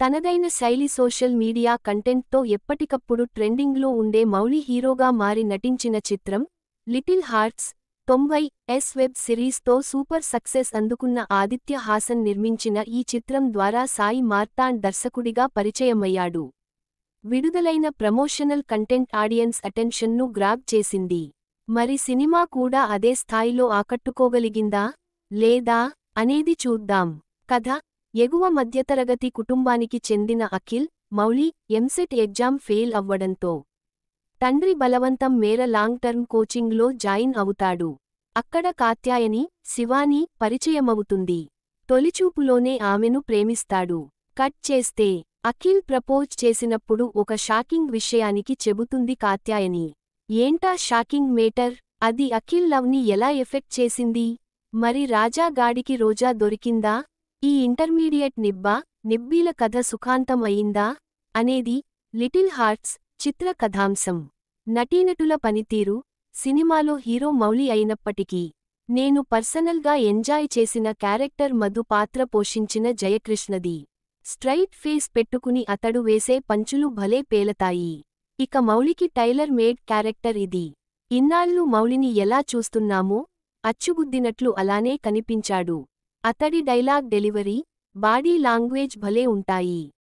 తనదైన శైలి social media కంటెంట్తో ఎప్పటికప్పుడు ట్రెండింగ్లో ఉండే మౌలి హీరోగా మారి నటించిన చిత్రం లిటిల్ హార్ట్స్ 90s వెబ్ సిరీస్తో సూపర్ సక్సెస్ అందుకున్న ఆదిత్య హాసన్ నిర్మించిన ఈ చిత్రం ద్వారా సాయి మార్తాండ్ దర్శకుడిగా పరిచయమయ్యాడు. విడుదలైన ప్రమోషనల్ కంటెంట్ ఆడియన్స్ అటెన్షన్ను గ్రాబ్ చేసింది. మరి సినిమా కూడా అదే స్థాయిలో ఆకట్టుకోగలిగిందా లేదా అనేది చూద్దాం. కథ: ఎగువ మధ్యతరగతి కుటుంబానికి చెందిన అఖిల్, మౌలి ఎంసెట్ ఎగ్జామ్ ఫెయిల్ అవ్వడంతో తండ్రి బలవంతం మేర లాంగ్ టర్మ్ కోచింగ్లో జాయిన్ అవుతాడు. అక్కడ కాత్యాయని, శివాని పరిచయమవుతుంది. తొలిచూపులోనే ఆమెను ప్రేమిస్తాడు. కట్ చేస్తే అఖిల్ ప్రపోజ్ చేసినప్పుడు ఒక షాకింగ్ విషయానికి చెబుతుంది కాత్యాయని. ఏంటా షాకింగ్ మేటర్? అది అఖిల్ లవ్ని ఎలా ఎఫెక్ట్ చేసింది? మరి రాజా గాడికి రోజా దొరికిందా? ఈ ఇంటర్మీడియట్ నిబ్బీల కథ సుఖాంతం అయిందా అనేది లిటిల్ హార్ట్స్ చిత్ర కథాంశం. నటీనటుల పనితీరు: సినిమాలో హీరో మౌలి అయినప్పటికీ నేను పర్సనల్గా ఎంజాయ్ చేసిన క్యారెక్టర్ మధు పాత్ర పోషించిన జయకృష్ణది. స్ట్రైట్ ఫేస్ పెట్టుకుని అతడు వేసే పంచులు భలే పేలతాయి. ఇక మౌలికి టైలర్ మేడ్ క్యారెక్టర్ ఇది. ఇన్నాళ్ళు మౌలిని ఎలా చూస్తున్నామో అచ్చుగుద్దినట్లు అలానే కనిపించాడు. అతడి డైలాగ్ డెలివరీ, బాడీ లాంగ్వేజ్ భలే ఉంటాయి.